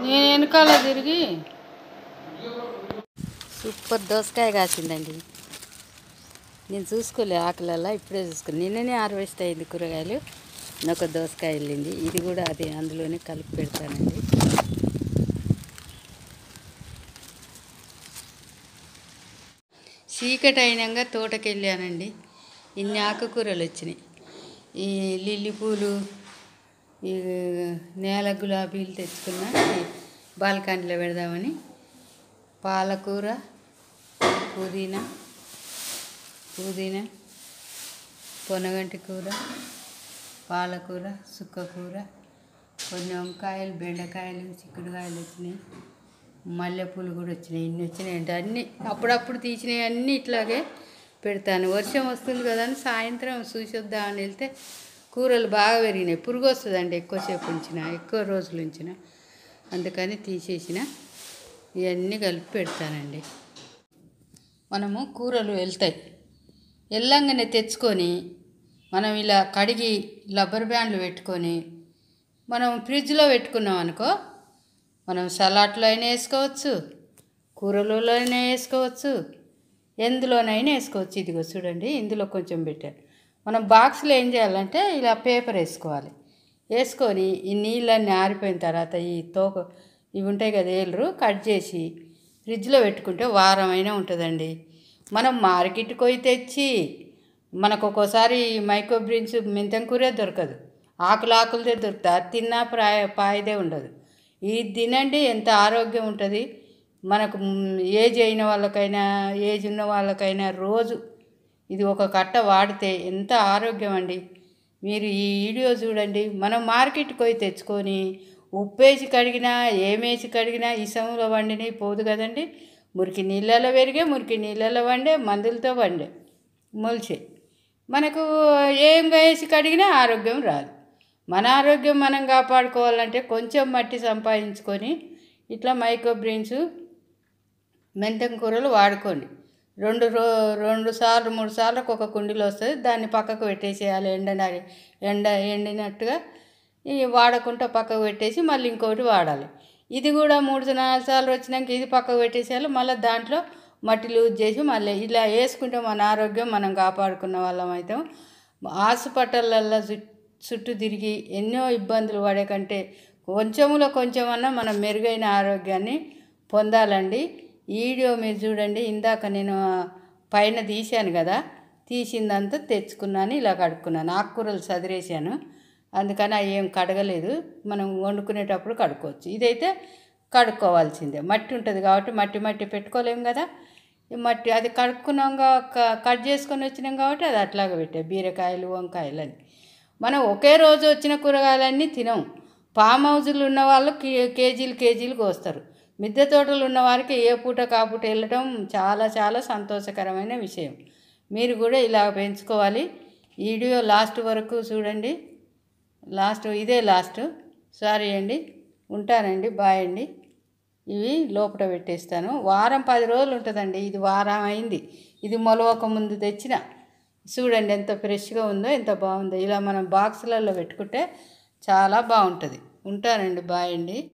నేను వెనకాల తిరిగి సూపర్ దోసకాయ కాసిందండి. నేను చూసుకోలే ఆకులలో, ఇప్పుడే చూసుకోలే. నిన్ననే హార్వెస్ట్ అయింది కూరగాయలు. ఒక దోసకాయ వెళ్ళింది. ఇది కూడా అది అందులోనే కలిపి పెడతానండి. చీకటి అయినాక తోటకి వెళ్ళానండి. ఇన్ని ఆకుకూరలు వచ్చినాయి. ఈ లిల్లీ పూలు, ఈ నేల గులాబీలు తెచ్చుకున్న బాల్కనీలో పెడదామని. పాలకూర, పుదీనా, పొనగంటి కూర, పాలకూర, సుక్కకూర, కొన్ని వంకాయలు, బెండకాయలు, చిక్కుడుకాయలు వచ్చినాయి. మల్లెపూలు కూడా వచ్చినాయి. ఇన్ని వచ్చినాయండి. అన్నీ అప్పుడప్పుడు తీసినవి అన్నీ ఇట్లాగే పెడతాను. వర్షం వస్తుంది కదా అని సాయంత్రం చూసొద్దామని వెళ్తే కూరలు బాగా పెరిగినాయి. పురుగు వస్తుందండి ఎక్కువసేపు ఉంచిన, ఎక్కువ రోజులు ఉంచిన. అందుకని తీసేసిన. ఇవన్నీ కలిపి పెడతానండి. మనము కూరలు వెళ్తాయి వెళ్ళంగానే తెచ్చుకొని మనం ఇలా కడిగి రబ్బర్ బ్యాండ్లు పెట్టుకొని మనం ఫ్రిడ్జ్లో పెట్టుకున్నాం అనుకో, మనం సలాడ్లో అయినా వేసుకోవచ్చు, కూరలలో అయినా వేసుకోవచ్చు, ఎందులోనైనా వేసుకోవచ్చు. ఇదిగో చూడండి, ఇందులో కొంచెం పెట్టాను. మనం బాక్స్లో ఏం చేయాలంటే ఇలా పేపర్ వేసుకోవాలి. వేసుకొని ఈ నీళ్ళన్నీ ఆరిపోయిన తర్వాత ఈ ఇవి ఉంటాయి కదా, ఏలరు కట్ చేసి ఫ్రిడ్జ్లో పెట్టుకుంటే వారం అయినా ఉంటుందండి. మనం మార్కెట్కి పోయి తెచ్చి మనకు ఒక్కోసారి మైక్రోబ్రీన్స్ మెంతం కూరే దొరకదు, ఆకులదే దొరుకుతుంది. అది తిన్నా పాయిదే ఉండదు. ఇది తినండి, ఎంత ఆరోగ్యం ఉంటుంది. మనకు ఏజ్ అయిన వాళ్ళకైనా, ఏజ్ ఉన్న వాళ్ళకైనా రోజు ఇది ఒక కట్ట వాడితే ఎంత ఆరోగ్యం అండి. మీరు ఈ వీడియో చూడండి. మనం మార్కెట్కి పోయి తెచ్చుకొని ఉప్పేసి కడిగినా, ఏమేసి కడిగినా ఇసంలో వండినవి పోదు కదండి. మురికి నీళ్ళలో పెరిగే, మురికి నీళ్ళలో వండే, మందులతో వండే, మొలిచే. మనకు ఏం వేసి కడిగినా ఆరోగ్యం రాదు. మన ఆరోగ్యం మనం కాపాడుకోవాలంటే కొంచెం మట్టి సంపాదించుకొని ఇట్లా మైక్రోబ్రీన్స్, మెంతం కూరలు వాడుకోండి. 2 సార్లు 3 సార్లకు ఒక కుండీలో వస్తుంది. దాన్ని పక్కకు పెట్టేసేయాలి. ఎండినట్టుగా వాడకుండా పక్కకు పెట్టేసి మళ్ళీ ఇంకోటి వాడాలి. ఇది కూడా 3-4 సార్లు వచ్చినాక ఇది పక్కకు పెట్టేసేయాలి. మళ్ళీ దాంట్లో మట్టి లూజ్ చేసి మళ్ళీ ఇలా వేసుకుంటే మన ఆరోగ్యం మనం కాపాడుకున్న వాళ్ళం అవుతాం. హాస్పిటళ్ళల్లో చుట్టూ తిరిగి ఎన్నో ఇబ్బందులు పడే కంటే కొంచెమన్నా మనం మెరుగైన ఆరోగ్యాన్ని పొందాలండి. ఈ వీడియో మీరు చూడండి. ఇందాక నేను పైన తీశాను కదా, తీసిందంతా తెచ్చుకున్నాను, ఇలా కడుక్కున్నాను. ఆకుకూరలు సదిరేసాను, అందుకని అవి ఏం కడగలేదు. మనం వండుకునేటప్పుడు కడుక్కోవచ్చు. ఇదైతే కడుక్కోవాల్సిందే. మట్టి ఉంటుంది కాబట్టి మట్టి పెట్టుకోలేము కదా. ఈ మట్టి అది కడుక్కున్నాక కట్ చేసుకొని వచ్చినాం కాబట్టి అది అట్లాగే పెట్టాం. బీరకాయలు, వంకాయలు అని మనం ఒకే రోజు వచ్చిన కూరగాయలన్నీ తినం. ఫామ్ హౌజులు ఉన్న వాళ్ళు కేజీలు కోస్తారు. మిద్దె తోటలు ఉన్న వారికి ఏ పూట కాపూట వెళ్ళడం చాలా చాలా సంతోషకరమైన విషయం. మీరు కూడా ఇలా పెంచుకోవాలి. వీడియో లాస్ట్ వరకు చూడండి. ఇదే లాస్ట్. సారీ అండి, ఉంటానండి, బాయ్ అండి. ఇవి లోపల పెట్టేస్తాను. వారం 10 రోజులు ఉంటుందండి. ఇది వారం అయింది. ఇది మొలవక ముందు తెచ్చిన. చూడండి ఎంత ఫ్రెష్గా ఉందో, ఎంత బాగుందో. ఇలా మనం బాక్సులలో పెట్టుకుంటే చాలా బాగుంటుంది. ఉంటానండి, బాయ్ అండి.